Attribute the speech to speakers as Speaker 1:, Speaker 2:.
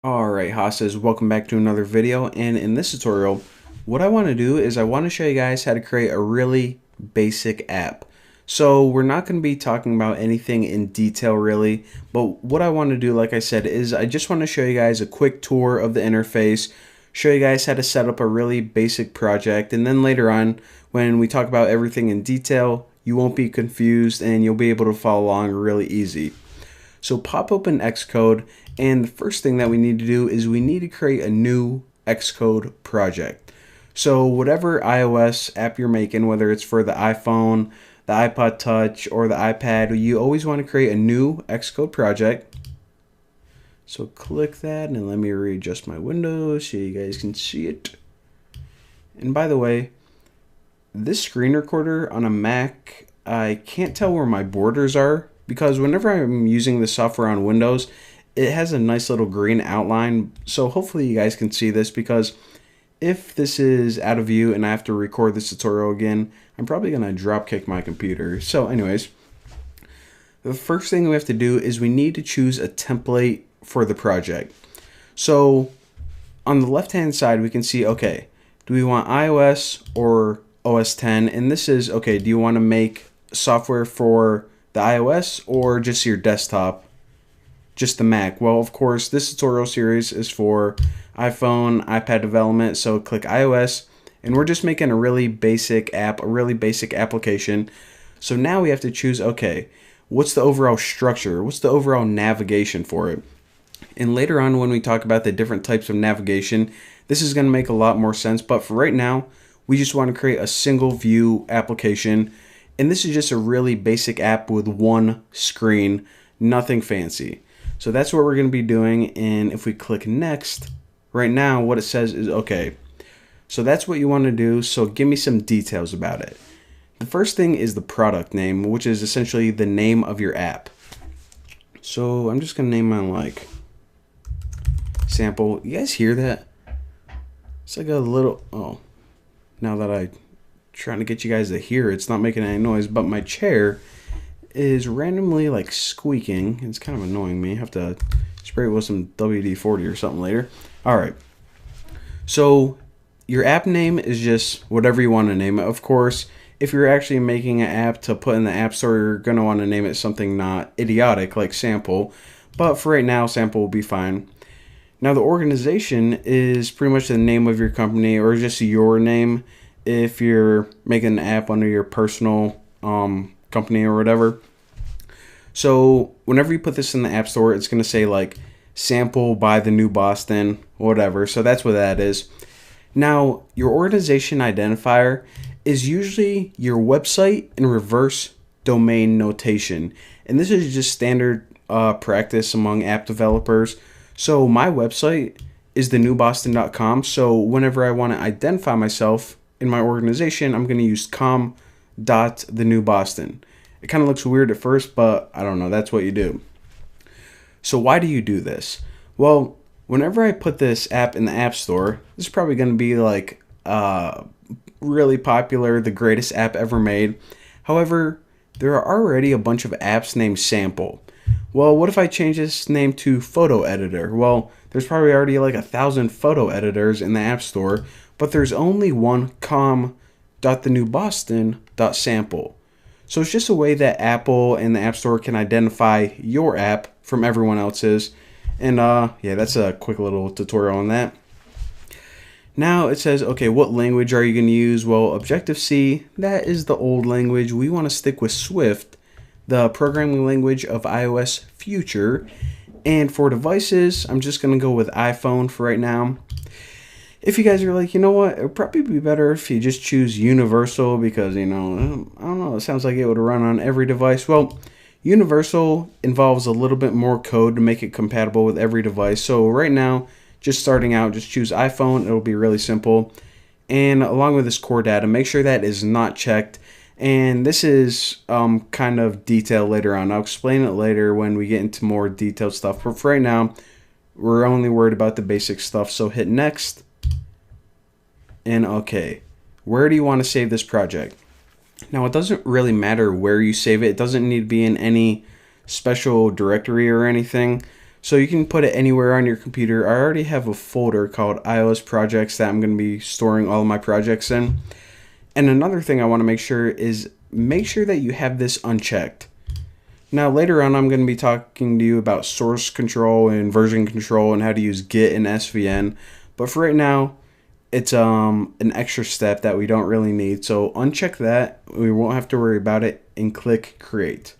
Speaker 1: Alright, Hassas, welcome back to another video, and in this tutorial, what I want to do is I want to show you guys how to create a really basic app. So we're not going to be talking about anything in detail really, but what I want to do, like I said, is I just want to show you guys a quick tour of the interface, show you guys how to set up a really basic project, and then later on, when we talk about everything in detail, you won't be confused and you'll be able to follow along really easy. So pop open Xcode, and the first thing that we need to do is we need to create a new Xcode project. So whatever iOS app you're making, whether it's for the iPhone, the iPod Touch, or the iPad, you always want to create a new Xcode project. So click that, and let me readjust my windows so you guys can see it. And by the way, this screen recorder on a Mac, I can't tell where my borders are, because whenever I'm using the software on Windows, it has a nice little green outline. So hopefully you guys can see this, because if this is out of view and I have to record this tutorial again, I'm probably going to drop kick my computer. So anyways, the first thing we have to do is we need to choose a template for the project. So on the left hand side we can see, okay, do we want iOS or OS 10? And this is, okay, do you want to make software for the iOS or just your desktop, just the Mac? Well, of course, this tutorial series is for iPhone, iPad development, so click iOS, and we're just making a really basic app, a really basic application. So now we have to choose, okay, what's the overall structure? What's the overall navigation for it? And later on when we talk about the different types of navigation, this is going to make a lot more sense, but for right now, we just want to create a single view application. And this is just a really basic app with one screen, nothing fancy. So that's what we're going to be doing. And if we click next, right now what it says is, okay, so that's what you want to do. So give me some details about it. The first thing is the product name, which is essentially the name of your app. So I'm just going to name mine like sample. You guys hear that? It's like a little, oh, now that I trying to get you guys to hear, it's not making any noise, but my chair is randomly like squeaking. It's kind of annoying me. I have to spray it with some WD-40 or something later. All right, so your app name is just whatever you want to name it. Of course, if you're actually making an app to put in the App Store, you're going to want to name it something not idiotic like sample, but for right now, sample will be fine. Now the organization is pretty much the name of your company, or just your name if you're making an app under your personal company or whatever. So whenever you put this in the App Store, it's going to say like sample by the New Boston, whatever. So that's what that is. Now your organization identifier is usually your website in reverse domain notation. And this is just standard practice among app developers. So my website is thenewboston.com. So whenever I want to identify myself in my organization, I'm going to use com.thenewboston. It kind of looks weird at first, but I don't know, that's what you do. So why do you do this? Well, whenever I put this app in the App Store, this is probably going to be like really popular, the greatest app ever made. However, there are already a bunch of apps named Sample. Well, what if I change this name to Photo Editor? Well, there's probably already like 1,000 photo editors in the App Store, but there's only one com.thenewboston.sample. So it's just a way that Apple and the App Store can identify your app from everyone else's. And yeah, that's a quick little tutorial on that. Now it says, okay, what language are you going to use? Well, Objective-C, that is the old language. We want to stick with Swift, the programming language of iOS Future. And for devices, I'm just going to go with iPhone for right now. If you guys are like, you know what, it would probably be better if you just choose Universal, because, you know, I don't know, it sounds like it would run on every device. Well, Universal involves a little bit more code to make it compatible with every device. So right now, just starting out, just choose iPhone. It'll be really simple. And along with this core data, make sure that is not checked. And this is kind of detailed later on. I'll explain it later when we get into more detailed stuff. But for right now, we're only worried about the basic stuff. So hit next. And okay, where do you want to save this project? Now, it doesn't really matter where you save it. It doesn't need to be in any special directory or anything. So you can put it anywhere on your computer. I already have a folder called iOS projects that I'm going to be storing all of my projects in. And another thing I want to make sure is make sure that you have this unchecked. Now later on I'm going to be talking to you about source control and version control and how to use Git and SVN. But for right now, it's an extra step that we don't really need. So uncheck that. We won't have to worry about it and click create.